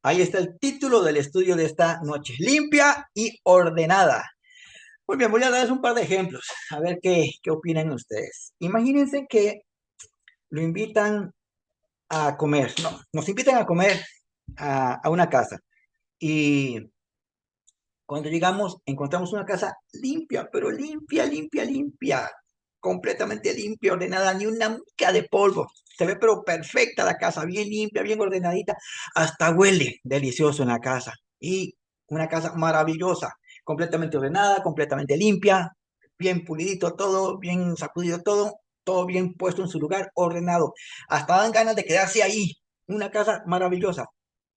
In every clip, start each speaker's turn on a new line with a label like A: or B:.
A: Ahí está el título del estudio de esta noche, limpia y ordenada. Muy bien, voy a darles un par de ejemplos, a ver qué opinan ustedes. Imagínense que lo invitan a comer, no, nos invitan a comer a una casa y cuando llegamos encontramos una casa limpia, pero limpia, limpia, limpia, completamente limpia, ordenada, ni una mica de polvo. Se ve pero perfecta la casa, bien limpia, bien ordenadita, hasta huele delicioso en la casa. Y una casa maravillosa, completamente ordenada, completamente limpia, bien pulidito todo, bien sacudido todo, todo bien puesto en su lugar, ordenado. Hasta dan ganas de quedarse ahí. Una casa maravillosa.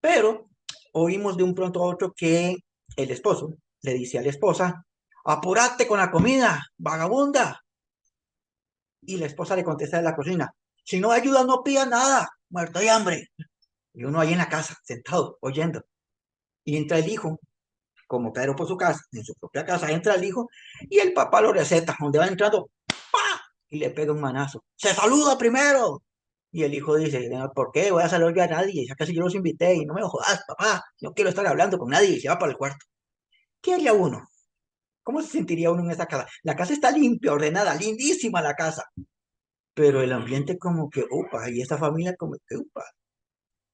A: Pero oímos de un pronto a otro que el esposo le dice a la esposa, apúrate con la comida, vagabunda. Y la esposa le contesta de la cocina, si no ayuda no pida nada, muerto de hambre. Y uno ahí en la casa, sentado, oyendo. Y entra el hijo, como Pedro por su casa, en su propia casa, entra el hijo y el papá lo receta, donde va entrando, ¡pa! Y le pega un manazo. Se saluda primero. Y el hijo dice, "No, ¿por qué? Voy a saludar yo a nadie, ya casi yo los invité y no me jodas, papá, no quiero estar hablando con nadie y se va para el cuarto. ¿Qué haría uno? ¿Cómo se sentiría uno en esa casa? La casa está limpia, ordenada, lindísima la casa, pero el ambiente como que, upa, y esta familia como que, upa,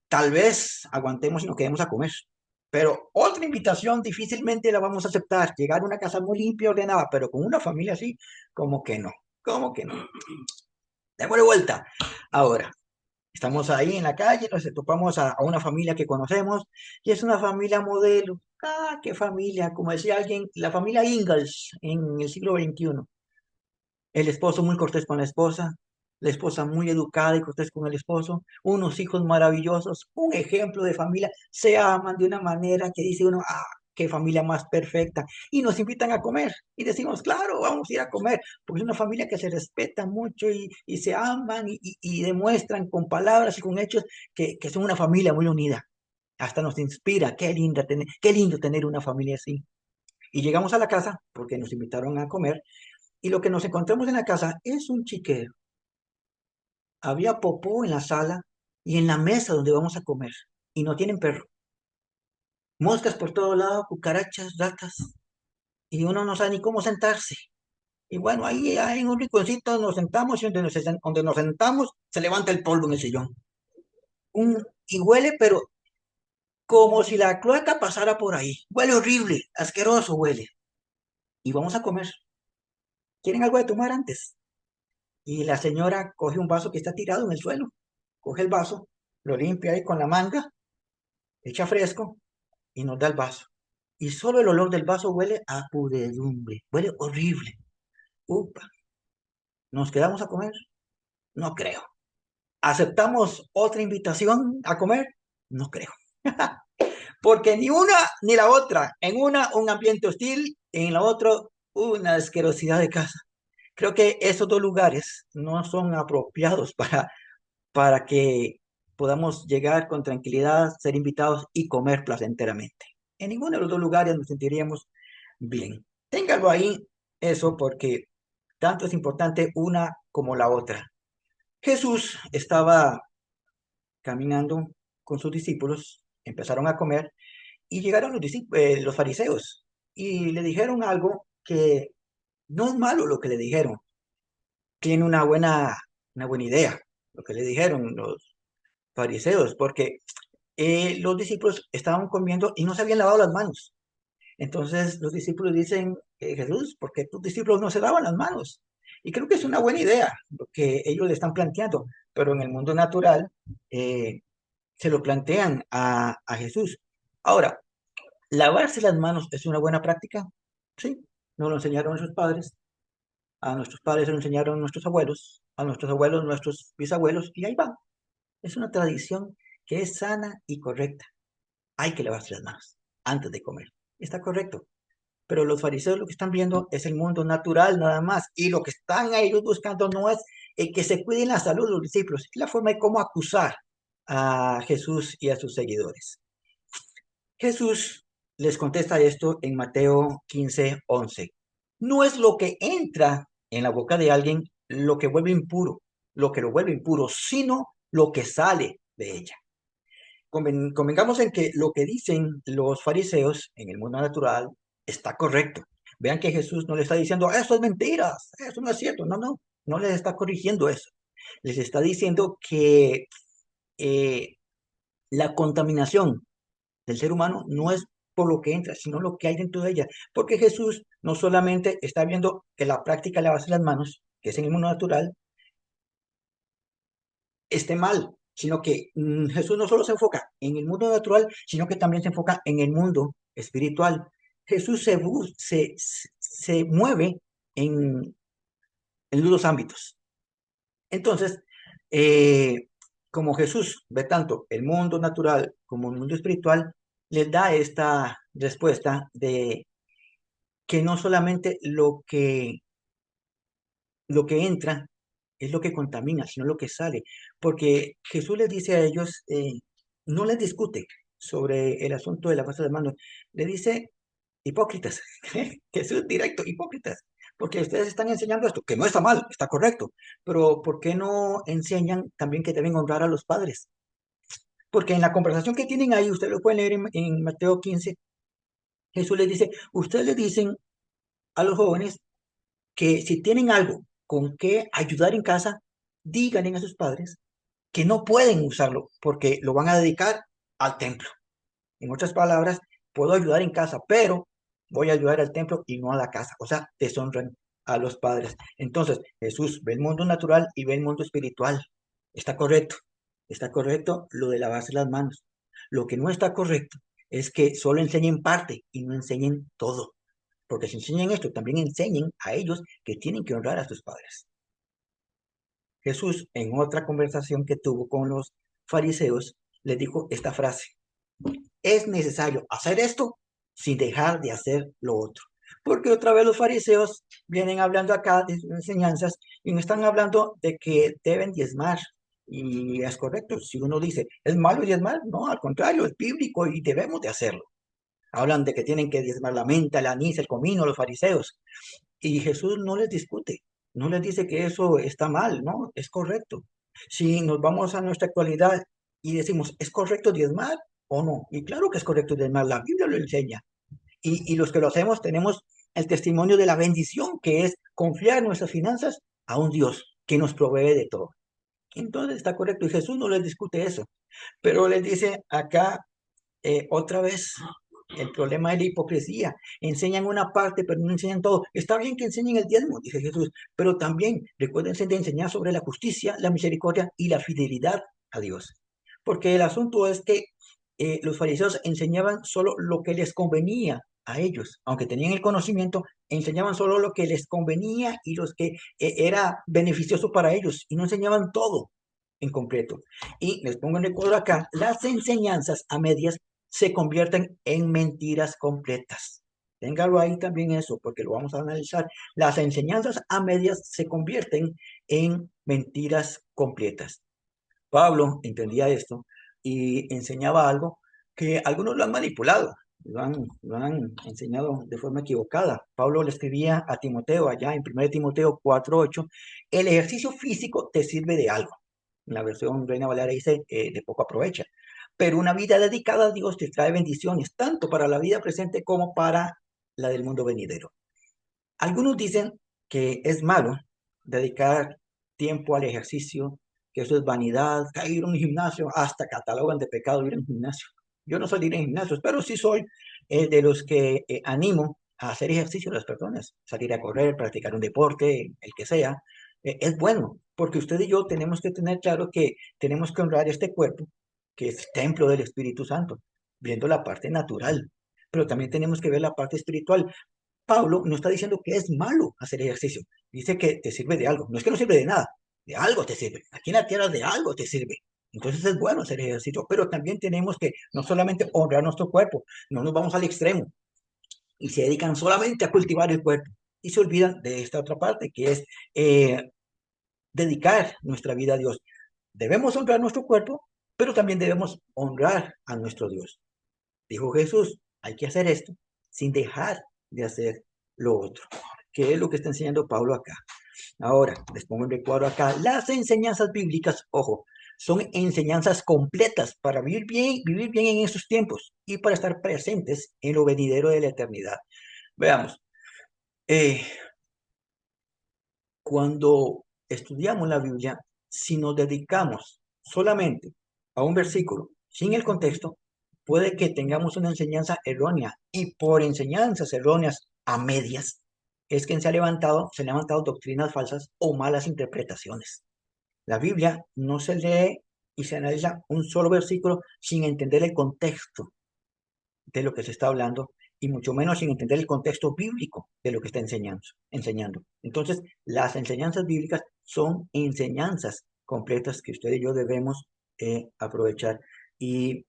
A: tal vez aguantemos y nos quedemos a comer. Pero otra invitación difícilmente la vamos a aceptar. Llegar a una casa muy limpia, ordenada, pero con una familia así, como que no, como que no. Démosle vuelta. Ahora, estamos ahí en la calle, nos topamos a una familia que conocemos y es una familia modelo. Ah, qué familia, como decía alguien, la familia Ingalls en el siglo XXI. El esposo muy cortés con la esposa muy educada y cortés con el esposo, unos hijos maravillosos, un ejemplo de familia, se aman de una manera que dice uno, ah, qué familia más perfecta, y nos invitan a comer, y decimos, claro, vamos a ir a comer, porque es una familia que se respeta mucho y se aman y demuestran con palabras y con hechos que son una familia muy unida. Hasta nos inspira, qué lindo tener una familia así. Y llegamos a la casa, porque nos invitaron a comer, y lo que nos encontramos en la casa es un chiquero. Había popó en la sala y en la mesa donde vamos a comer. Y no tienen perro. Moscas por todo lado, cucarachas, ratas. Y uno no sabe ni cómo sentarse. Y bueno, ahí en un rinconcito nos sentamos y donde nos sentamos se levanta el polvo en el sillón. Y huele, pero como si la cloaca pasara por ahí. Huele horrible, asqueroso huele. Y vamos a comer. ¿Quieren algo de tomar antes? Y la señora coge un vaso que está tirado en el suelo. Coge el vaso, lo limpia ahí con la manga, echa fresco y nos da el vaso. Y solo el olor del vaso huele a pudredumbre, huele horrible. Upa, ¿nos quedamos a comer? No creo. ¿Aceptamos otra invitación a comer? No creo. Porque ni una ni la otra. En una, un ambiente hostil, en la otra, una asquerosidad de casa. Creo que esos dos lugares no son apropiados para que podamos llegar con tranquilidad, ser invitados y comer placenteramente. En ninguno de los dos lugares nos sentiríamos bien. Téngalo ahí, eso, porque tanto es importante una como la otra. Jesús estaba caminando con sus discípulos, empezaron a comer y llegaron los fariseos y le dijeron algo que no es malo lo que le dijeron, tiene una buena idea lo que le dijeron los fariseos, porque los discípulos estaban comiendo y no se habían lavado las manos. Entonces los discípulos dicen, Jesús, ¿por qué tus discípulos no se lavan las manos? Y creo que es una buena idea lo que ellos le están planteando, pero en el mundo natural eh, se lo plantean a Jesús. Ahora, ¿lavarse las manos es una buena práctica? Sí, nos lo enseñaron nuestros padres, a nuestros padres se lo enseñaron nuestros abuelos, a nuestros abuelos, nuestros bisabuelos, y ahí va. Es una tradición que es sana y correcta. Hay que lavarse las manos antes de comer. Está correcto. Pero los fariseos lo que están viendo es el mundo natural nada más. Y lo que están ellos buscando no es que se cuiden la salud de los discípulos, es la forma de cómo acusar a Jesús y a sus seguidores. Jesús les contesta esto en Mateo 15:11. No es lo que entra en la boca de alguien lo que vuelve impuro, lo que lo vuelve impuro, sino lo que sale de ella. convengamos en que lo que dicen los fariseos en el mundo natural está correcto. Vean que Jesús no le está diciendo, eso es mentiras, eso no es cierto. No, no, no les está corrigiendo eso. Les está diciendo que eh, la contaminación del ser humano no es por lo que entra, sino lo que hay dentro de ella. Porque Jesús no solamente está viendo que la práctica de lavarse las manos, que es en el mundo natural, esté mal, sino que Jesús no solo se enfoca en el mundo natural, sino que también se enfoca en el mundo espiritual. Jesús se mueve en, en los dos ámbitos. Entonces, eh, como Jesús ve tanto el mundo natural como el mundo espiritual, les da esta respuesta de que no solamente lo que entra es lo que contamina, sino lo que sale. Porque Jesús les dice a ellos, no les discute sobre el asunto de la base de manos, le dice, hipócritas, Jesús directo, hipócritas, porque ustedes están enseñando esto, que no está mal, está correcto, pero ¿por qué no enseñan también que deben honrar a los padres? Porque en la conversación que tienen ahí, ustedes lo pueden leer en Mateo 15, Jesús les dice, ustedes le dicen a los jóvenes que si tienen algo con que ayudar en casa, díganle a sus padres que no pueden usarlo porque lo van a dedicar al templo. En otras palabras, puedo ayudar en casa, pero voy a ayudar al templo y no a la casa. O sea, deshonran a los padres. Entonces, Jesús ve el mundo natural y ve el mundo espiritual. Está correcto. Está correcto lo de lavarse las manos. Lo que no está correcto es que solo enseñen parte y no enseñen todo. Porque si enseñan esto, también enseñen a ellos que tienen que honrar a sus padres. Jesús, en otra conversación que tuvo con los fariseos, les dijo esta frase: es necesario hacer esto sin dejar de hacer lo otro. Porque otra vez los fariseos vienen hablando acá de sus enseñanzas y no están hablando de que deben diezmar. Y es correcto, si uno dice, ¿es malo diezmar? No, al contrario, es bíblico y debemos de hacerlo. Hablan de que tienen que diezmar la menta, el anís, el comino, los fariseos. Y Jesús no les discute, no les dice que eso está mal, no, es correcto. Si nos vamos a nuestra actualidad y decimos, ¿es correcto diezmar o no? Y claro que es correcto diezmar, la Biblia lo enseña. Y los que lo hacemos tenemos el testimonio de la bendición que es confiar nuestras finanzas a un Dios que nos provee de todo. Entonces está correcto y Jesús no les discute eso, pero les dice acá otra vez, el problema es la hipocresía. Enseñan una parte, pero no enseñan todo. Está bien que enseñen el diezmo, dice Jesús, pero también recuérdense de enseñar sobre la justicia, la misericordia y la fidelidad a Dios. Porque el asunto es que los fariseos enseñaban solo lo que les convenía a ellos, aunque tenían el conocimiento, enseñaban solo lo que les convenía y los que era beneficioso para ellos, y no enseñaban todo en concreto. Y les pongo en el cuadro acá, las enseñanzas a medias se convierten en mentiras completas. Téngalo ahí también eso, porque lo vamos a analizar. Las enseñanzas a medias se convierten en mentiras completas. Pablo entendía esto y enseñaba algo que algunos lo han manipulado, lo han enseñado de forma equivocada. Pablo le escribía a Timoteo allá en 1 Timoteo 4:8, el ejercicio físico te sirve de algo. En la versión Reina Valera dice, de poco aprovecha. Pero una vida dedicada a Dios te trae bendiciones, tanto para la vida presente como para la del mundo venidero. Algunos dicen que es malo dedicar tiempo al ejercicio, que eso es vanidad, que ir a un gimnasio, hasta catalogan de pecado ir a un gimnasio. Yo no soy de ir a gimnasios, pero sí soy de los que animo a hacer ejercicio a las personas, salir a correr, practicar un deporte, el que sea. Es bueno, porque usted y yo tenemos que tener claro que tenemos que honrar este cuerpo, que es templo del Espíritu Santo, viendo la parte natural, pero también tenemos que ver la parte espiritual. Pablo no está diciendo que es malo hacer ejercicio, dice que te sirve de algo. No es que no sirve de nada, de algo te sirve. Aquí en la tierra de algo te sirve. Entonces es bueno hacer ejercicio, pero también tenemos que no solamente honrar nuestro cuerpo, no nos vamos al extremo y se dedican solamente a cultivar el cuerpo y se olvidan de esta otra parte que es dedicar nuestra vida a Dios. Debemos honrar nuestro cuerpo, pero también debemos honrar a nuestro Dios. Dijo Jesús, hay que hacer esto sin dejar de hacer lo otro, que es lo que está enseñando Pablo acá. Ahora, les pongo en el cuadro acá las enseñanzas bíblicas, ojo, Son enseñanzas completas para vivir bien en esos tiempos y para estar presentes en lo venidero de la eternidad. Veamos, eh, cuando estudiamos la Biblia, si nos dedicamos solamente a un versículo sin el contexto, puede que tengamos una enseñanza errónea y por enseñanzas erróneas a medias es que se han levantado doctrinas falsas o malas interpretaciones. La Biblia no se lee y se analiza un solo versículo sin entender el contexto de lo que se está hablando y mucho menos sin entender el contexto bíblico de lo que está enseñando. Entonces, las enseñanzas bíblicas son enseñanzas completas que usted y yo debemos aprovechar. Y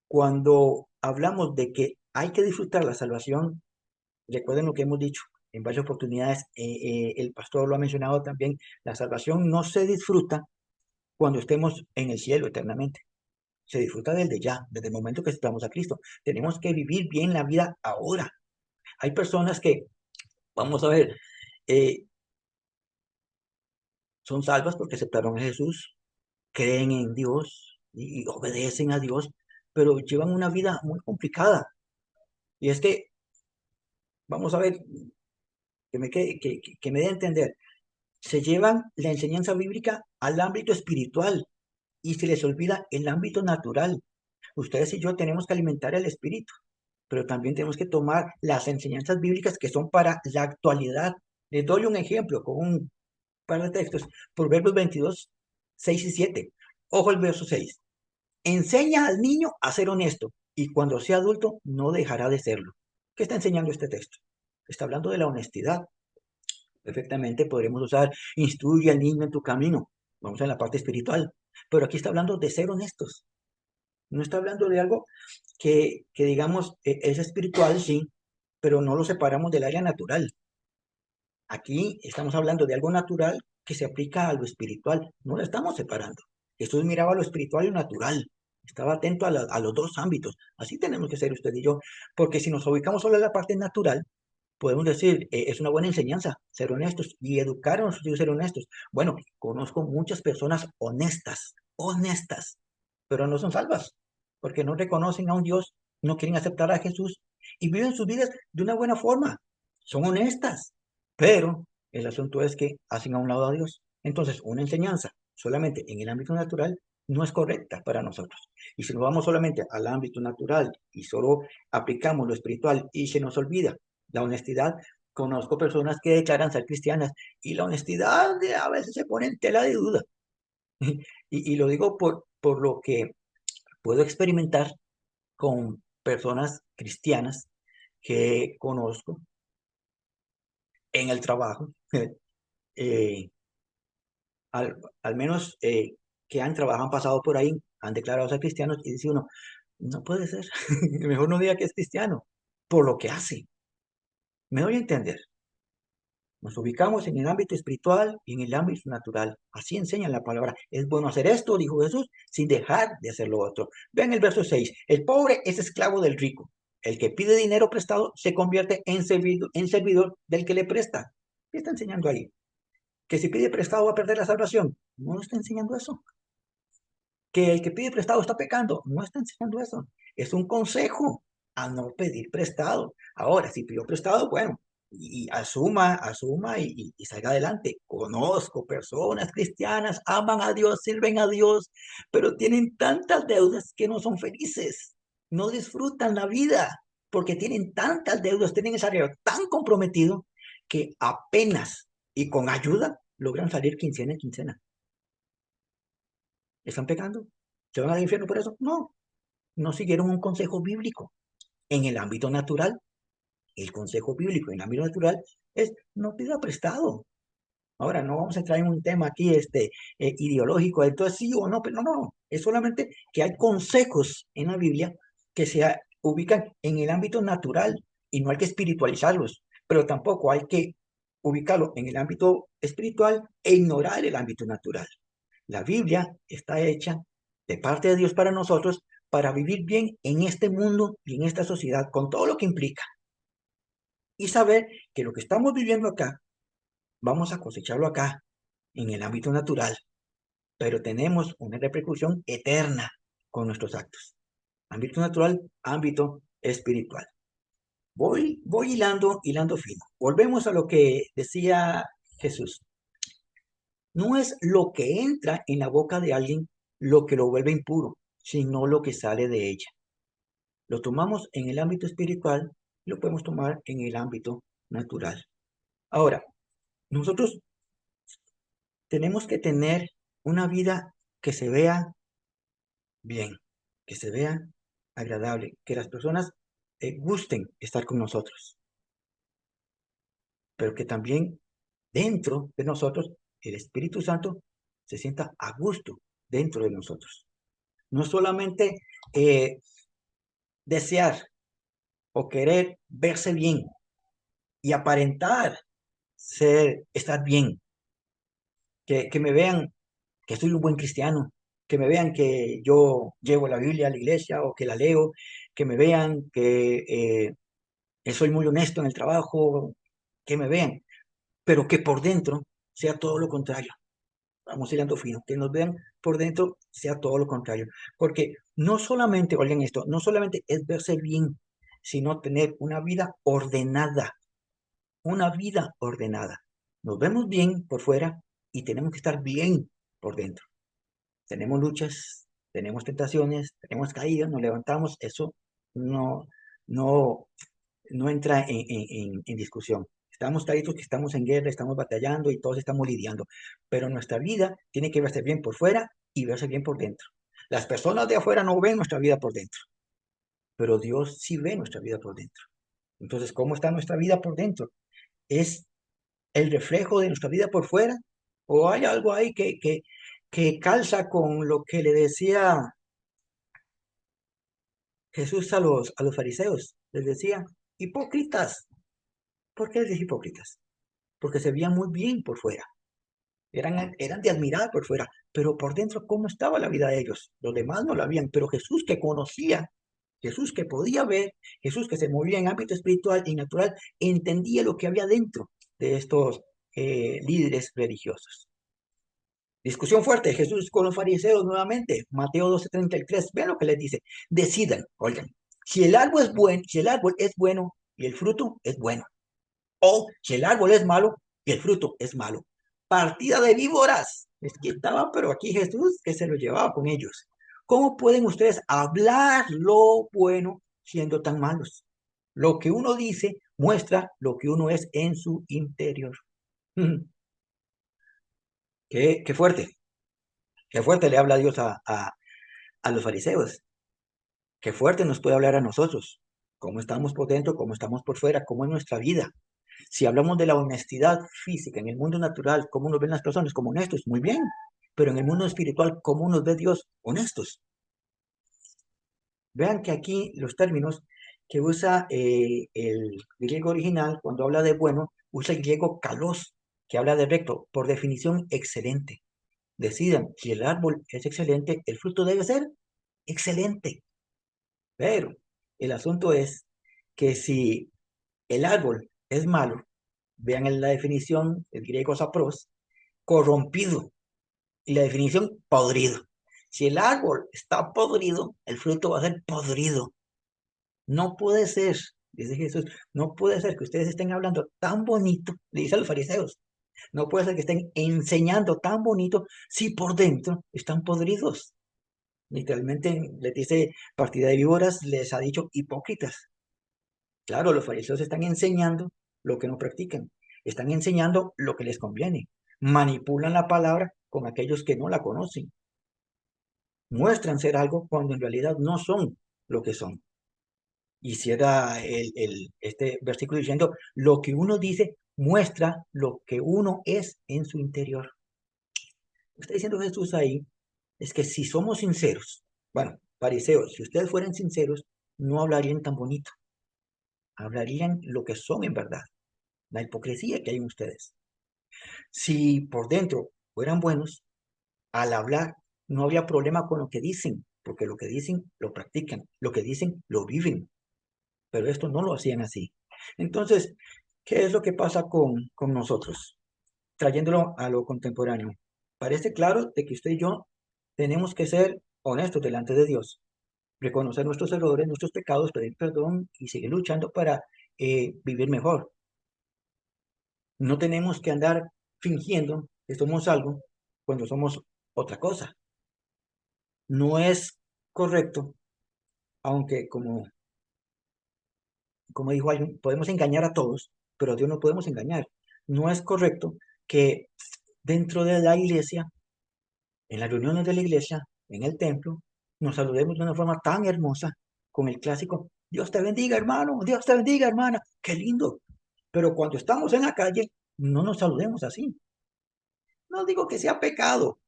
A: cuando hablamos de que hay que disfrutar la salvación, recuerden lo que hemos dicho en varias oportunidades, el pastor lo ha mencionado también, la salvación no se disfruta cuando estemos en el cielo eternamente. Se disfruta desde ya, desde el momento que aceptamos a Cristo. Tenemos que vivir bien la vida ahora. Hay personas que, vamos a ver, eh, son salvas porque aceptaron a Jesús, creen en Dios y obedecen a Dios, pero llevan una vida muy complicada. Y es que, vamos a ver, que me dé a entender, se llevan la enseñanza bíblica al ámbito espiritual y se les olvida el ámbito natural. Ustedes y yo tenemos que alimentar el espíritu, pero también tenemos que tomar las enseñanzas bíblicas que son para la actualidad. Les doy un ejemplo con un par de textos. Proverbios 22, 6 y 7. Ojo el verso 6. Enseña al niño a ser honesto y cuando sea adulto no dejará de serlo. ¿Qué está enseñando este texto? Está hablando de la honestidad. Perfectamente podremos usar, instruye al niño en tu camino. Vamos a la parte espiritual. Pero aquí está hablando de ser honestos. No está hablando de algo que digamos, es espiritual, sí, pero no lo separamos del área natural. Aquí estamos hablando de algo natural que se aplica a lo espiritual. No lo estamos separando. Jesús miraba lo espiritual y lo natural. Estaba atento a los dos ámbitos. Así tenemos que ser usted y yo. Porque si nos ubicamos solo en la parte natural, podemos decir, es una buena enseñanza, ser honestos y educar a nuestros hijos a ser honestos. Bueno, conozco muchas personas honestas, pero no son salvas, porque no reconocen a un Dios, no quieren aceptar a Jesús y viven sus vidas de una buena forma. Son honestas, pero el asunto es que hacen a un lado a Dios. Entonces, una enseñanza solamente en el ámbito natural no es correcta para nosotros. Y si nos vamos solamente al ámbito natural y solo aplicamos lo espiritual y se nos olvida la honestidad, conozco personas que declaran ser cristianas y la honestidad a veces se pone en tela de duda. Y lo digo por lo que puedo experimentar con personas cristianas que conozco en el trabajo, eh, al menos que han trabajado, han pasado por ahí, han declarado ser cristianos y dice uno, no puede ser, mejor no diga que es cristiano, por lo que hace. Me doy a entender. Nos ubicamos en el ámbito espiritual y en el ámbito natural. Así enseña la palabra. Es bueno hacer esto, dijo Jesús, sin dejar de hacer lo otro. Vean el verso 6. El pobre es esclavo del rico. El que pide dinero prestado se convierte en servidor del que le presta. ¿Qué está enseñando ahí? Que si pide prestado va a perder la salvación. No está enseñando eso. Que el que pide prestado está pecando. No está enseñando eso. Es un consejo a no pedir prestado. Ahora, si pidió prestado, bueno, y asuma y salga adelante. Conozco personas cristianas, aman a Dios, sirven a Dios, pero tienen tantas deudas que no son felices. No disfrutan la vida porque tienen tantas deudas, tienen ese área tan comprometido que apenas y con ayuda logran salir quincena en quincena. ¿Están pecando? ¿Se van al infierno por eso? No, no siguieron un consejo bíblico. En el ámbito natural, el consejo bíblico en el ámbito natural es no pida prestado. Ahora, no vamos a entrar en un tema aquí ideológico, entonces sí o no, pero no, es solamente que hay consejos en la Biblia que ubican en el ámbito natural y no hay que espiritualizarlos, pero tampoco hay que ubicarlo en el ámbito espiritual e ignorar el ámbito natural. La Biblia está hecha de parte de Dios para nosotros para vivir bien en este mundo y en esta sociedad con todo lo que implica y saber que lo que estamos viviendo acá, vamos a cosecharlo acá, en el ámbito natural. pero tenemos una repercusión eterna con nuestros actos. Ámbito natural, ámbito espiritual. Voy hilando fino. Volvemos a lo que decía Jesús. No es lo que entra en la boca de alguien lo que lo vuelve impuro, sino lo que sale de ella. Lo tomamos en el ámbito espiritual y lo podemos tomar en el ámbito natural. Ahora, nosotros tenemos que tener una vida que se vea bien, que se vea agradable, que las personas gusten estar con nosotros, pero que también dentro de nosotros el Espíritu Santo se sienta a gusto dentro de nosotros. No solamente desear o querer verse bien y aparentar estar bien, que me vean que soy un buen cristiano, que me vean que yo llevo la Biblia a la iglesia o que la leo, que me vean que soy muy honesto en el trabajo, que me vean, pero que por dentro sea todo lo contrario. Vamos hilando fino, que nos vean por dentro sea todo lo contrario. Porque no solamente, oigan esto, no solamente es verse bien, sino tener una vida ordenada, una vida ordenada. Nos vemos bien por fuera y tenemos que estar bien por dentro. Tenemos luchas, tenemos tentaciones, tenemos caídas, nos levantamos, eso no, no, no entra en discusión. Estamos caídos, que estamos en guerra, estamos batallando y todos estamos lidiando, pero nuestra vida tiene que verse bien por fuera y verse bien por dentro. Las personas de afuera no ven nuestra vida por dentro, pero Dios sí ve nuestra vida por dentro. Entonces, ¿cómo está nuestra vida por dentro? ¿Es el reflejo de nuestra vida por fuera? ¿O hay algo ahí que calza con lo que le decía Jesús a los fariseos? Les decía, hipócritas. ¿Por qué les dije hipócritas? Porque se veían muy bien por fuera. Eran de admirar por fuera, pero por dentro, ¿cómo estaba la vida de ellos? Los demás no la habían, pero Jesús que conocía, Jesús que podía ver, Jesús que se movía en ámbito espiritual y natural, entendía lo que había dentro de estos líderes religiosos. Discusión fuerte, Jesús con los fariseos nuevamente, Mateo 12:33, vean lo que les dice, decidan, oigan, si el árbol es bueno y el fruto es bueno, o si el árbol es malo y el fruto es malo. Partida de víboras. Es que estaba, pero aquí Jesús que se lo llevaba con ellos. ¿Cómo pueden ustedes hablar lo bueno siendo tan malos? Lo que uno dice muestra lo que uno es en su interior. Qué fuerte, qué fuerte le habla Dios a los fariseos. Qué fuerte nos puede hablar a nosotros. Cómo estamos por dentro, cómo estamos por fuera, cómo es nuestra vida. Si hablamos de la honestidad física en el mundo natural, cómo nos ven las personas como honestos, muy bien. Pero en el mundo espiritual, ¿cómo nos ve Dios honestos? Vean que aquí los términos que usa el griego original cuando habla de bueno, usa el griego kalos, que habla de recto, por definición excelente. Decidan, si el árbol es excelente, el fruto debe ser excelente. Pero el asunto es que si el árbol es malo, vean en la definición, el griego sapros, corrompido, y la definición podrido. Si el árbol está podrido, el fruto va a ser podrido. No puede ser, dice Jesús, no puede ser que ustedes estén hablando tan bonito, le dice a los fariseos, no puede ser que estén enseñando tan bonito si por dentro están podridos. Literalmente les dice partida de víboras, les ha dicho hipócritas. Claro, los fariseos están enseñando lo que no practican, están enseñando lo que les conviene, manipulan la palabra con aquellos que no la conocen, muestran ser algo cuando en realidad no son lo que son. Y cierra este versículo diciendo, lo que uno dice muestra lo que uno es en su interior. Lo que está diciendo Jesús ahí es que si somos sinceros, bueno, fariseos, si ustedes fueran sinceros, no hablarían tan bonito, hablarían lo que son en verdad, la hipocresía que hay en ustedes. Si por dentro fueran buenos, al hablar no había problema con lo que dicen, porque lo que dicen lo practican, lo que dicen lo viven, pero esto no lo hacían así. Entonces, ¿qué es lo que pasa con nosotros? Trayéndolo a lo contemporáneo. Parece claro de que usted y yo tenemos que ser honestos delante de Dios, reconocer nuestros errores, nuestros pecados, pedir perdón y seguir luchando para vivir mejor. No tenemos que andar fingiendo que somos algo cuando somos otra cosa. No es correcto, aunque como dijo alguien, podemos engañar a todos, pero a Dios no podemos engañar. No es correcto que dentro de la iglesia, en las reuniones de la iglesia, en el templo, nos saludemos de una forma tan hermosa con el clásico, Dios te bendiga, hermano, Dios te bendiga, hermana, qué lindo. Pero cuando estamos en la calle, no nos saludemos así. No digo que sea pecado,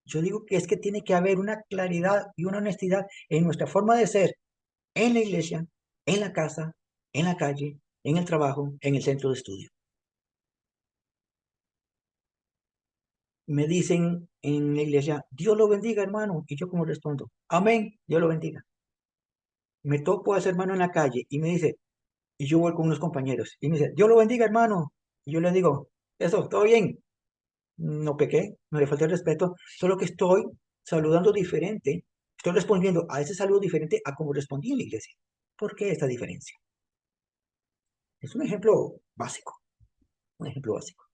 A: yo digo que es que tiene que haber una claridad y una honestidad en nuestra forma de ser, en la iglesia, en la casa, en la calle, en el trabajo, en el centro de estudio. Me dicen en la iglesia, Dios lo bendiga, hermano. Y yo como respondo, amén, Dios lo bendiga. Me topo a ese hermano en la calle y me dice, y yo voy con unos compañeros, y me dice, Dios lo bendiga, hermano. Y yo le digo, eso, todo bien. No pequé, no le falté el respeto, solo que estoy saludando diferente. Estoy respondiendo a ese saludo diferente a como respondí en la iglesia. ¿Por qué esta diferencia? Es un ejemplo básico, un ejemplo básico.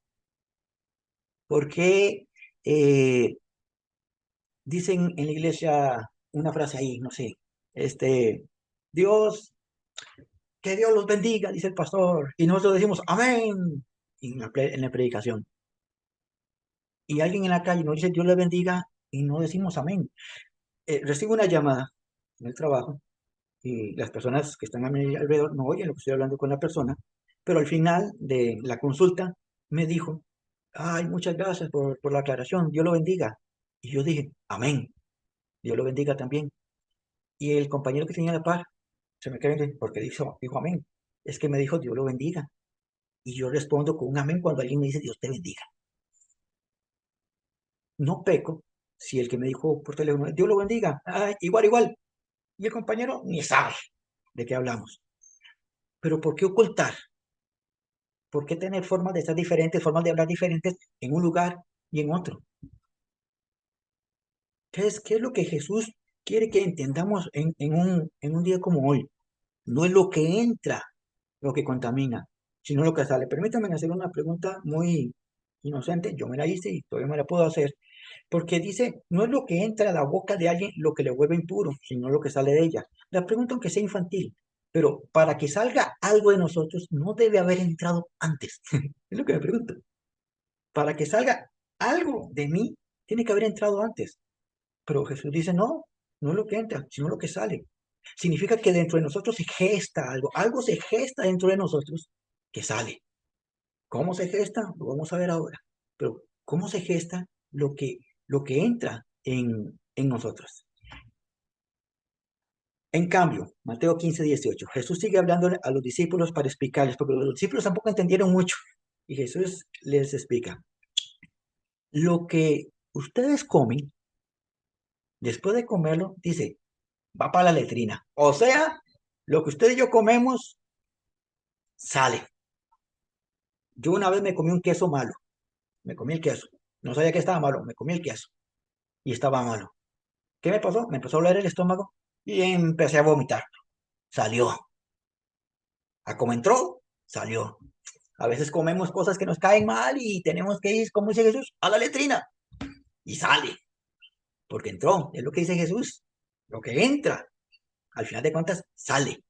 A: ¿Por qué dicen en la iglesia una frase ahí, no sé, este, Dios, que Dios los bendiga, dice el pastor, y nosotros decimos amén en la predicación. Y alguien en la calle nos dice Dios le bendiga y no decimos amén. Recibo una llamada en el trabajo y las personas que están a mi alrededor no oyen lo que estoy hablando con la persona, pero al final de la consulta me dijo, ay, muchas gracias por la aclaración, Dios lo bendiga. Y yo dije, amén, Dios lo bendiga también. Y el compañero que tenía a la par se me cae porque dijo amén. Es que me dijo Dios lo bendiga. Y yo respondo con un amén cuando alguien me dice Dios te bendiga. No peco si el que me dijo por teléfono Dios lo bendiga. Ah, igual, igual. Y el compañero ni sabe de qué hablamos. Pero ¿por qué ocultar? ¿Por qué tener formas de estar diferentes, formas de hablar diferentes en un lugar y en otro? ¿Qué es lo que Jesús quiere que entendamos en un día como hoy? No es lo que entra lo que contamina, sino lo que sale. Permítanme hacer una pregunta muy inocente, yo me la hice y todavía me la puedo hacer, porque dice, no es lo que entra a la boca de alguien lo que le vuelve impuro, sino lo que sale de ella. La pregunta aunque sea infantil, pero para que salga algo de nosotros, no debe haber entrado antes. Es lo que me pregunto. Para que salga algo de mí, tiene que haber entrado antes. Pero Jesús dice, no, no es lo que entra, sino lo que sale. Significa que dentro de nosotros se gesta algo se gesta dentro de nosotros que sale. ¿Cómo se gesta? Lo vamos a ver ahora. Pero ¿cómo se gesta lo que entra en nosotros? En cambio, Mateo 15:18, Jesús sigue hablando a los discípulos para explicarles, porque los discípulos tampoco entendieron mucho. Y Jesús les explica, lo que ustedes comen, después de comerlo, dice, va para la letrina. O sea, lo que usted y yo comemos sale. Yo una vez me comí un queso malo, me comí el queso. No sabía que estaba malo, me comí el queso y estaba malo. ¿Qué me pasó? Me empezó a doler el estómago y empecé a vomitar. Salió. A como entró, salió. A veces comemos cosas que nos caen mal y tenemos que ir, como dice Jesús, a la letrina y sale, porque entró. Es lo que dice Jesús. Lo que entra, al final de cuentas, sale.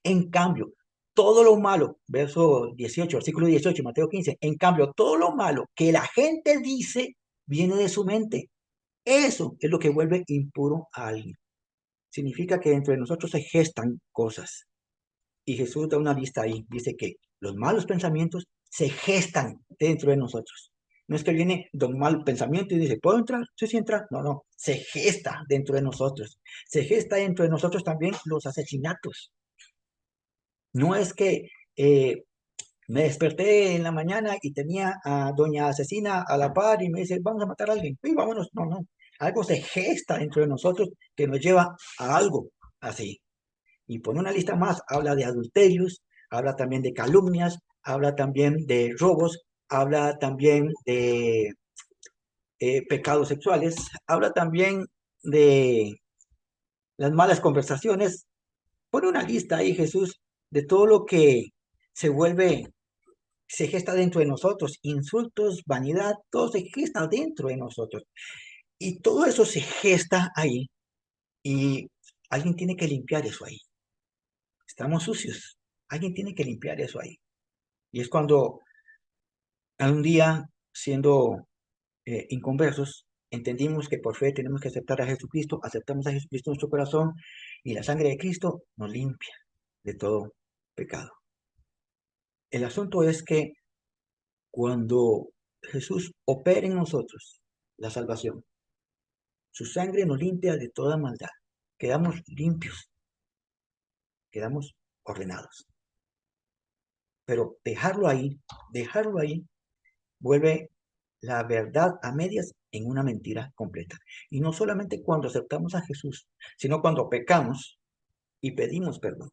A: En cambio, todo lo malo, verso 18, artículo 18, Mateo 15, en cambio, todo lo malo que la gente dice viene de su mente. Eso es lo que vuelve impuro a alguien. Significa que dentro de nosotros se gestan cosas. Y Jesús da una lista ahí. Dice que los malos pensamientos se gestan dentro de nosotros. No es que viene de un mal pensamiento y dice, ¿puedo entrar? Sí, sí, entra. No, no. Se gesta dentro de nosotros. Se gesta dentro de nosotros también los asesinatos. No es que me desperté en la mañana y tenía a doña asesina a la par y me dice, vamos a matar a alguien. Sí, vámonos. No, no. Algo se gesta dentro de nosotros que nos lleva a algo así. Y pone una lista más, habla de adulterios, habla también de calumnias, habla también de robos, habla también pecados sexuales, habla también de las malas conversaciones. Pone una lista ahí, Jesús, de todo lo que se vuelve, se gesta dentro de nosotros, insultos, vanidad, todo se gesta dentro de nosotros. Y todo eso se gesta ahí y alguien tiene que limpiar eso ahí. Estamos sucios. Alguien tiene que limpiar eso ahí. Y es cuando un día, siendo inconversos, entendimos que por fe tenemos que aceptar a Jesucristo, aceptamos a Jesucristo en nuestro corazón y la sangre de Cristo nos limpia de todo pecado. El asunto es que cuando Jesús opera en nosotros la salvación, su sangre nos limpia de toda maldad. Quedamos limpios, quedamos ordenados. Pero dejarlo ahí, vuelve la verdad a medias en una mentira completa. Y no solamente cuando aceptamos a Jesús, sino cuando pecamos y pedimos perdón.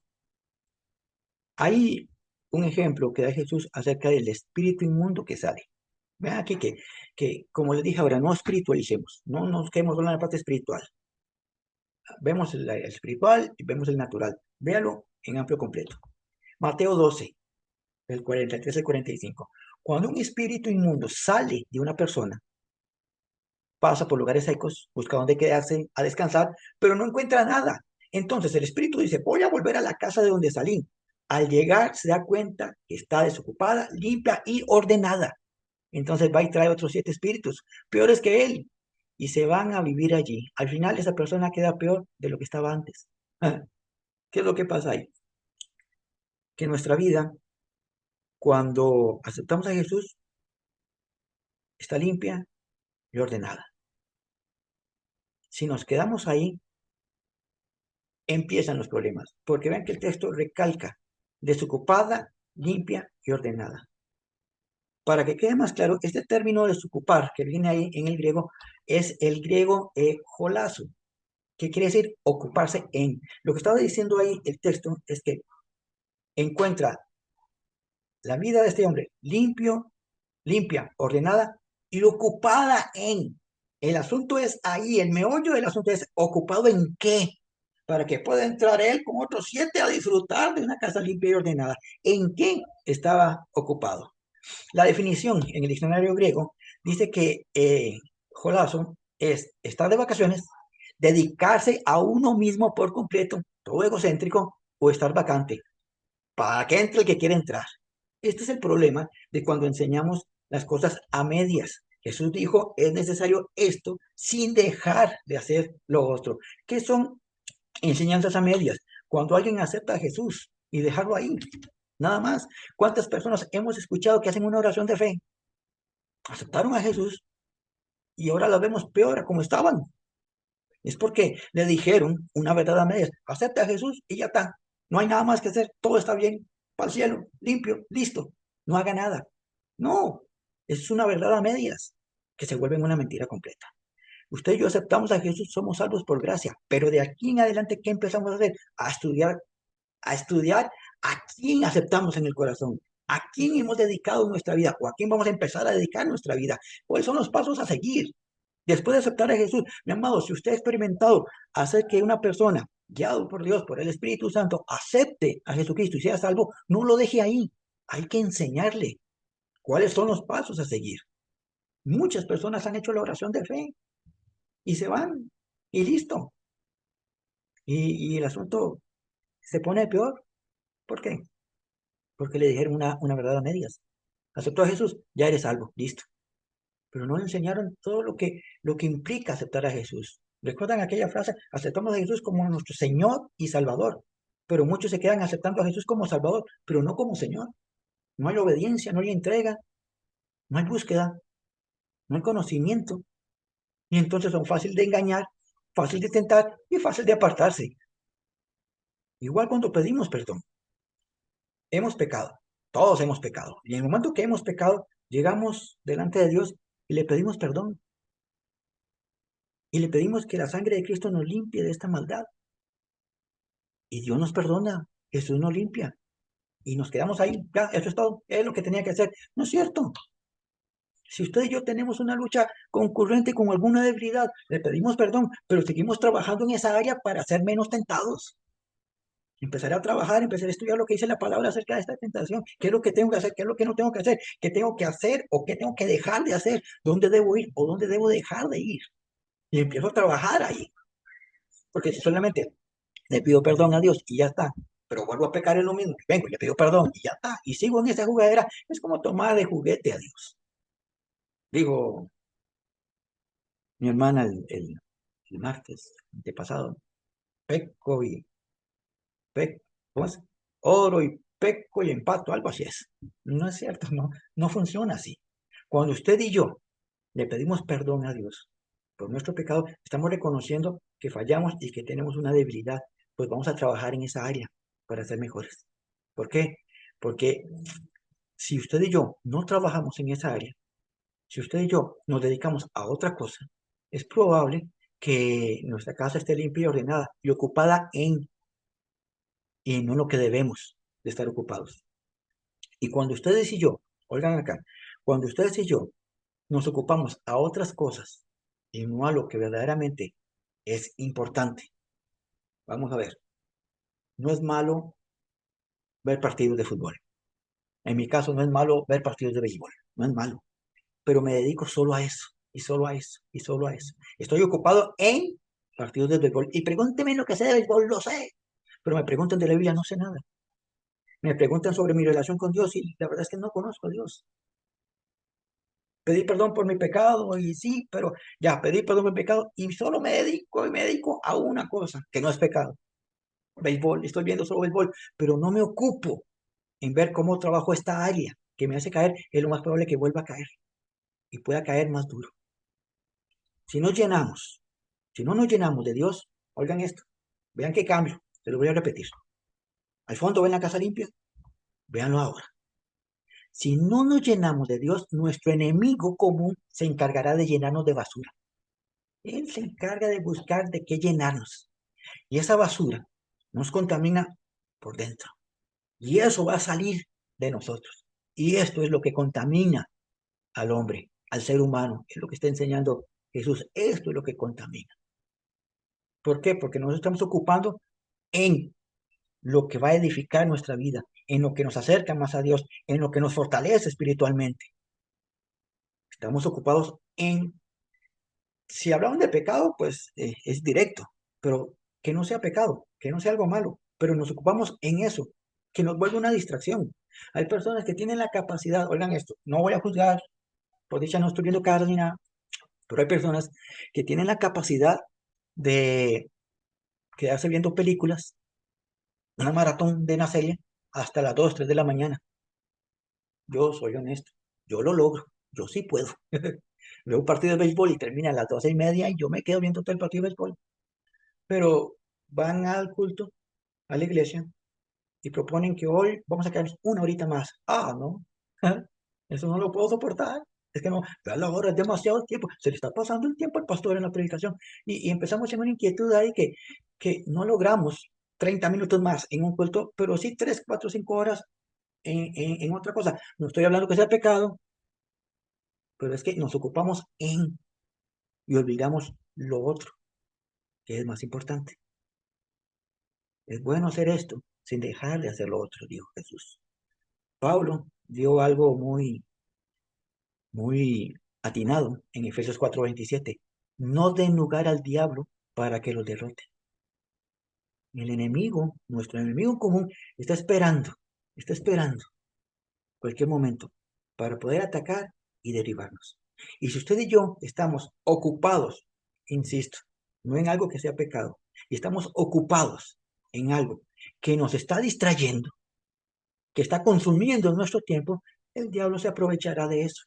A: Hay un ejemplo que da Jesús acerca del espíritu inmundo que sale. Vean aquí que, como les dije ahora, no espiritualicemos, no nos quedemos solo en la parte espiritual. Vemos el espiritual y vemos el natural. Véalo en amplio completo. Mateo 12, del 43 al 45. Cuando un espíritu inmundo sale de una persona, pasa por lugares secos, busca dónde quedarse a descansar, pero no encuentra nada. Entonces el espíritu dice, voy a volver a la casa de donde salí. Al llegar se da cuenta que está desocupada, limpia y ordenada. Entonces va y trae otros 7 espíritus, peores que él, y se van a vivir allí. Al final esa persona queda peor de lo que estaba antes. ¿Qué es lo que pasa ahí? Que nuestra vida, cuando aceptamos a Jesús, está limpia y ordenada. Si nos quedamos ahí, empiezan los problemas, porque vean que el texto recalca, desocupada, limpia y ordenada. Para que quede más claro, este término desocupar que viene ahí en el griego es el griego jolazo, que quiere decir ocuparse en. Lo que estaba diciendo ahí el texto es que encuentra la vida de este hombre limpia, ordenada y ocupada en. El asunto es ahí, el meollo del asunto es ocupado en qué, para que pueda entrar él con otros 7 a disfrutar de una casa limpia y ordenada. ¿En qué estaba ocupado? La definición en el diccionario griego dice que jolazo es estar de vacaciones, dedicarse a uno mismo por completo, todo egocéntrico, o estar vacante, para que entre el que quiere entrar. Este es el problema de cuando enseñamos las cosas a medias. Jesús dijo, es necesario esto sin dejar de hacer lo otro. ¿Qué son enseñanzas a medias? Cuando alguien acepta a Jesús y dejarlo ahí, nada más. ¿Cuántas personas hemos escuchado que hacen una oración de fe? Aceptaron a Jesús y ahora la vemos peor a como estaban. Es porque le dijeron una verdad a medias. Acepta a Jesús y ya está. No hay nada más que hacer. Todo está bien. Para el cielo. Limpio. Listo. No haga nada. No. Es una verdad a medias que se vuelve una mentira completa. Usted y yo aceptamos a Jesús, somos salvos por gracia. Pero de aquí en adelante, ¿qué empezamos a hacer? A estudiar a quién aceptamos en el corazón. ¿A quién hemos dedicado nuestra vida? ¿O a quién vamos a empezar a dedicar nuestra vida? ¿Cuáles son los pasos a seguir? Después de aceptar a Jesús, mi amado, si usted ha experimentado hacer que una persona, guiado por Dios, por el Espíritu Santo, acepte a Jesucristo y sea salvo, no lo deje ahí. Hay que enseñarle cuáles son los pasos a seguir. Muchas personas han hecho la oración de fe y se van y listo. Y el asunto se pone peor. ¿Por qué? Porque le dijeron una verdad a medias. Aceptó a Jesús, ya eres salvo, listo. Pero no le enseñaron todo lo que implica aceptar a Jesús. ¿Recuerdan aquella frase? Aceptamos a Jesús como nuestro Señor y Salvador. Pero muchos se quedan aceptando a Jesús como Salvador, pero no como Señor. No hay obediencia, no hay entrega, no hay búsqueda, no hay conocimiento. Y entonces son fácil de engañar, fácil de tentar y fácil de apartarse. Igual cuando pedimos perdón. Hemos pecado, todos hemos pecado. Y en el momento que hemos pecado, llegamos delante de Dios y le pedimos perdón. Y le pedimos que la sangre de Cristo nos limpie de esta maldad. Y Dios nos perdona, Jesús nos limpia. Y nos quedamos ahí, ya, eso es todo, es lo que tenía que hacer. No es cierto. Si usted y yo tenemos una lucha concurrente con alguna debilidad, le pedimos perdón, pero seguimos trabajando en esa área para ser menos tentados. Empezar a trabajar, empezar a estudiar lo que dice la palabra acerca de esta tentación. ¿Qué es lo que tengo que hacer? ¿Qué es lo que no tengo que hacer? ¿Qué tengo que hacer o qué tengo que dejar de hacer? ¿Dónde debo ir o dónde debo dejar de ir? Y empiezo a trabajar ahí. Porque si solamente le pido perdón a Dios y ya está, pero vuelvo a pecar en lo mismo, vengo y le pido perdón y ya está, y sigo en esa jugadera, es como tomar de juguete a Dios. Digo, mi hermana el martes de pasado, peco y peco, ¿cómo es? Oro y peco y empato, algo así es. No es cierto, no funciona así. Cuando usted y yo le pedimos perdón a Dios por nuestro pecado, estamos reconociendo que fallamos y que tenemos una debilidad, pues vamos a trabajar en esa área para ser mejores. ¿Por qué? Porque si usted y yo no trabajamos en esa área, si usted y yo nos dedicamos a otra cosa, es probable que nuestra casa esté limpia y ordenada y ocupada y no en lo que debemos de estar ocupados. Y cuando ustedes y yo, oigan acá, cuando ustedes y yo nos ocupamos a otras cosas y no a lo que verdaderamente es importante, vamos a ver, no es malo ver partidos de fútbol. En mi caso no es malo ver partidos de béisbol, no es malo, pero me dedico solo a eso, y solo a eso, y solo a eso. Estoy ocupado en partidos de béisbol. Y pregúntenme lo que sé de béisbol, lo sé. Pero me preguntan de la Biblia, no sé nada. Me preguntan sobre mi relación con Dios y la verdad es que no conozco a Dios. Pedí perdón por mi pecado y sí, pero ya pedí perdón por mi pecado y solo me dedico a una cosa que no es pecado. Béisbol, estoy viendo solo béisbol, pero no me ocupo en ver cómo trabajo esta área que me hace caer, es lo más probable que vuelva a caer y pueda caer más duro. Si nos llenamos, si no nos llenamos de Dios, oigan esto, vean qué cambio, se lo voy a repetir. Al fondo ven la casa limpia, véanlo ahora. Si no nos llenamos de Dios, nuestro enemigo común se encargará de llenarnos de basura. Él se encarga de buscar de qué llenarnos. Y esa basura nos contamina por dentro. Y eso va a salir de nosotros. Y esto es lo que contamina al hombre, al ser humano. Es lo que está enseñando Jesús. Esto es lo que contamina. ¿Por qué? Porque nos estamos ocupando en lo que va a edificar nuestra vida, en lo que nos acerca más a Dios, en lo que nos fortalece espiritualmente. Estamos ocupados en, si hablamos de pecado, pues es directo, pero que no sea pecado, que no sea algo malo, pero nos ocupamos en eso, que nos vuelve una distracción. Hay personas que tienen la capacidad, oigan esto, no voy a juzgar, por dicha no estoy viendo caras ni nada, pero hay personas que tienen la capacidad de quedarse viendo películas, una maratón de una serie, hasta las 2 3 de la mañana. Yo soy honesto, yo lo logro, yo sí puedo. Veo un partido de béisbol y termina a las 12:30 y yo me quedo viendo todo el partido de béisbol. Pero van al culto, a la iglesia, y proponen que hoy vamos a quedarnos una horita más. Ah, no, eso no lo puedo soportar. Es que no, vea la hora, es demasiado tiempo. Se le está pasando el tiempo al pastor en la predicación. Y empezamos en una inquietud ahí que no logramos 30 minutos más en un culto, pero sí 3 4 5 horas en otra cosa. No estoy hablando que sea pecado, pero es que nos ocupamos en y olvidamos lo otro, que es más importante. Es bueno hacer esto sin dejar de hacer lo otro, dijo Jesús. Pablo dio algo muy atinado en Efesios 4:27. No den lugar al diablo para que los derrote. El enemigo, nuestro enemigo común, está esperando cualquier momento para poder atacar y derribarnos. Y si usted y yo estamos ocupados, insisto, no en algo que sea pecado, y estamos ocupados en algo que nos está distrayendo, que está consumiendo nuestro tiempo, el diablo se aprovechará de eso.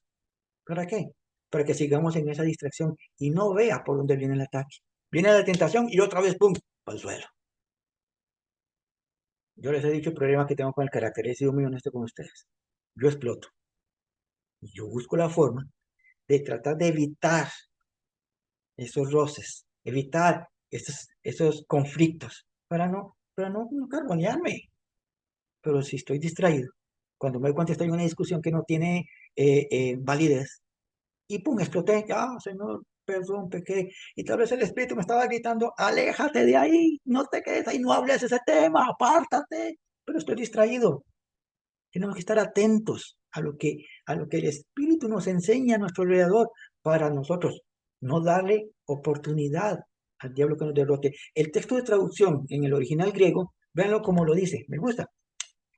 A: ¿Para qué? Para que sigamos en esa distracción y no vea por dónde viene el ataque. Viene la tentación y otra vez, ¡pum!, al suelo. Yo les he dicho el problema que tengo con el carácter, he sido muy honesto con ustedes. Yo exploto. Y yo busco la forma de tratar de evitar esos roces, evitar esos conflictos, para no carbonearme. Pero si estoy distraído, cuando me doy cuenta estoy en una discusión que no tiene validez, y pum, exploté, ah, Señor, perdón, pequé, y tal vez el Espíritu me estaba gritando, aléjate de ahí, no te quedes ahí, no hables ese tema, apártate, pero estoy distraído. Tenemos que estar atentos a lo que el Espíritu nos enseña a nuestro alrededor para nosotros no darle oportunidad al diablo que nos derrote. El texto de traducción en el original griego, véanlo como lo dice, me gusta,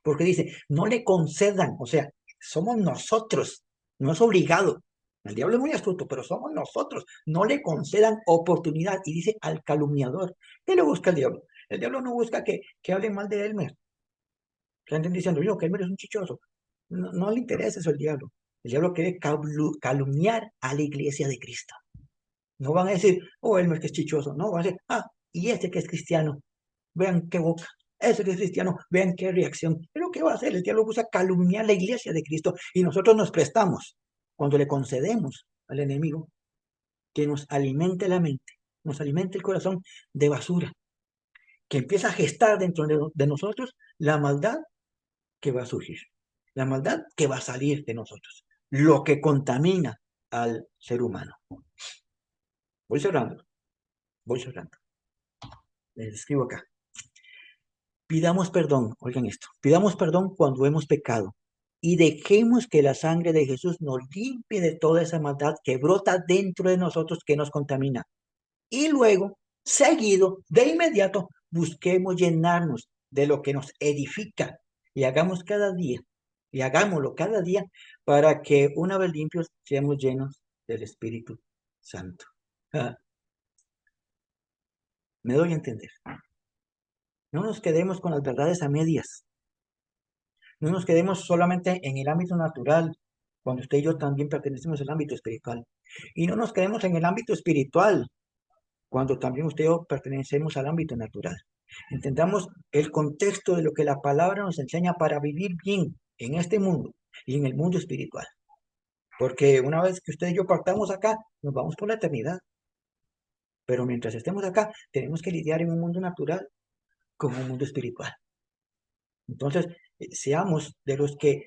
A: porque dice, no le concedan, o sea, somos nosotros, no es obligado. El diablo es muy astuto, pero somos nosotros, no le concedan oportunidad. Y dice al calumniador, ¿qué le busca el diablo? El diablo no busca que hablen mal de Elmer, que anden diciendo, yo, que Elmer es un chichoso. No, no le interesa eso al diablo. El diablo quiere calumniar a la iglesia de Cristo. No van a decir, oh, Elmer que es chichoso. No, van a decir, ah, y este que es cristiano. Vean qué boca. Ese que es cristiano, vean qué reacción. Pero ¿qué va a hacer? El diablo usa calumniar a la iglesia de Cristo y nosotros nos prestamos cuando le concedemos al enemigo que nos alimente la mente, nos alimente el corazón de basura, que empieza a gestar dentro de nosotros la maldad que va a surgir, la maldad que va a salir de nosotros, lo que contamina al ser humano. Voy cerrando, voy cerrando. Les escribo acá. Pidamos perdón, oigan esto, pidamos perdón cuando hemos pecado y dejemos que la sangre de Jesús nos limpie de toda esa maldad que brota dentro de nosotros que nos contamina. Y luego, seguido, de inmediato, busquemos llenarnos de lo que nos edifica y hagamos cada día, y hagámoslo cada día para que una vez limpios seamos llenos del Espíritu Santo. Ah, me doy a entender. No nos quedemos con las verdades a medias. No nos quedemos solamente en el ámbito natural, cuando usted y yo también pertenecemos al ámbito espiritual. Y no nos quedemos en el ámbito espiritual, cuando también usted y yo pertenecemos al ámbito natural. Entendamos el contexto de lo que la palabra nos enseña para vivir bien en este mundo y en el mundo espiritual. Porque una vez que usted y yo partamos acá, nos vamos por la eternidad. Pero mientras estemos acá, tenemos que lidiar en un mundo natural con un mundo espiritual. Entonces, seamos de los que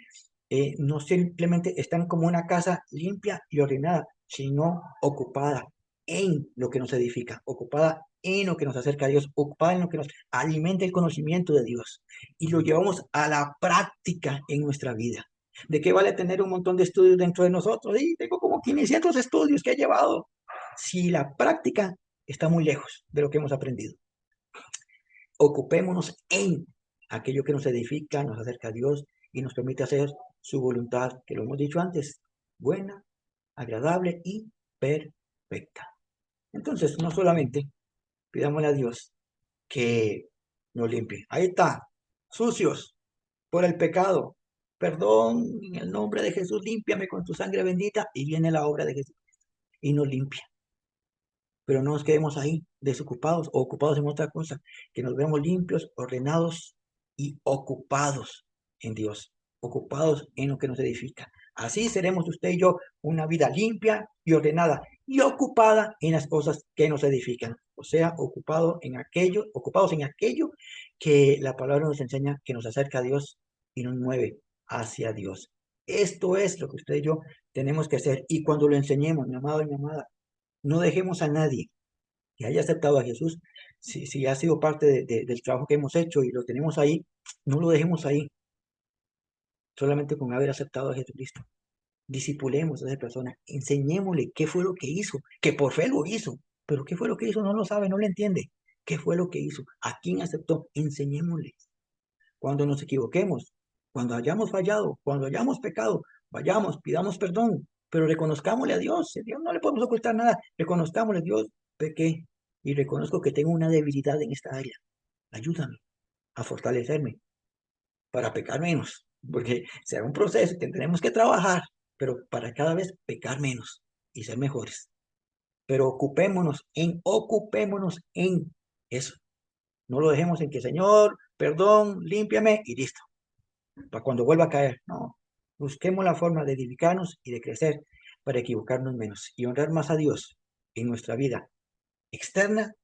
A: no simplemente están como una casa limpia y ordenada, sino ocupada en lo que nos edifica, ocupada en lo que nos acerca a Dios, ocupada en lo que nos alimenta el conocimiento de Dios y lo llevamos a la práctica en nuestra vida. ¿De qué vale tener un montón de estudios dentro de nosotros? Y tengo como 500 estudios que he llevado. Si la práctica está muy lejos de lo que hemos aprendido. Ocupémonos en aquello que nos edifica, nos acerca a Dios y nos permite hacer su voluntad, que lo hemos dicho antes, buena, agradable y perfecta. Entonces, no solamente pidámosle a Dios que nos limpie. Ahí está, sucios por el pecado. Perdón, en el nombre de Jesús, límpiame con tu sangre bendita. Y viene la obra de Jesús y nos limpia. Pero no nos quedemos ahí desocupados o ocupados en otra cosa, que nos veamos limpios, ordenados y ocupados en Dios, ocupados en lo que nos edifica. Así seremos usted y yo una vida limpia y ordenada y ocupada en las cosas que nos edifican. O sea, ocupados en aquello que la palabra nos enseña que nos acerca a Dios y nos mueve hacia Dios. Esto es lo que usted y yo tenemos que hacer. Y cuando lo enseñemos, mi amado y mi amada, no dejemos a nadie que haya aceptado a Jesús, si ha sido parte del trabajo que hemos hecho y lo tenemos ahí, no lo dejemos ahí, solamente con haber aceptado a Jesucristo. Disipulemos a esa persona, enseñémosle qué fue lo que hizo, que por fe lo hizo, pero qué fue lo que hizo, no lo sabe, no lo entiende. ¿Qué fue lo que hizo? ¿A quién aceptó? Enseñémosle. Cuando nos equivoquemos, cuando hayamos fallado, cuando hayamos pecado, vayamos, pidamos perdón, pero reconozcámosle a Dios. A Dios no le podemos ocultar nada. Reconozcámosle, Dios, pequé y reconozco que tengo una debilidad en esta área. Ayúdame a fortalecerme para pecar menos, porque será un proceso que tenemos que trabajar, pero para cada vez pecar menos y ser mejores. Pero ocupémonos en eso. No lo dejemos en que, Señor, perdón, límpiame y listo. Para cuando vuelva a caer. No, busquemos la forma de edificarnos y de crecer para equivocarnos menos y honrar más a Dios en nuestra vida externa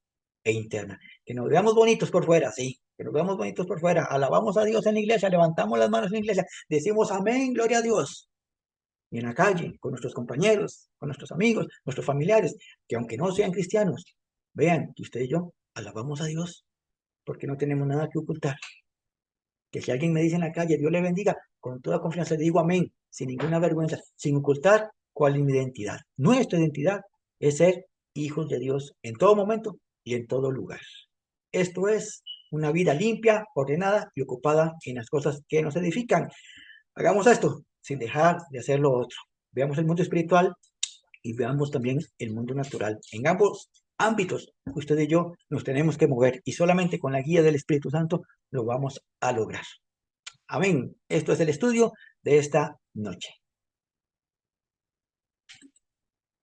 A: e interna. Que nos veamos bonitos por fuera, sí, que nos veamos bonitos por fuera. Alabamos a Dios en la iglesia, levantamos las manos en la iglesia, decimos amén, gloria a Dios. y en la calle, con nuestros compañeros, con nuestros amigos, nuestros familiares, que aunque no sean cristianos, vean que usted y yo alabamos a Dios porque no tenemos nada que ocultar. Que si alguien me dice en la calle, Dios le bendiga, con toda confianza le digo amén, sin ninguna vergüenza, sin ocultar cuál es mi identidad. Nuestra identidad es ser hijos de Dios en todo momento y en todo lugar. Esto es una vida limpia, ordenada y ocupada en las cosas que nos edifican. Hagamos esto sin dejar de hacer lo otro. Veamos el mundo espiritual y veamos también el mundo natural. En ambos ámbitos, usted y yo nos tenemos que mover y solamente con la guía del Espíritu Santo lo vamos a lograr. Amén. Esto es el estudio de esta noche.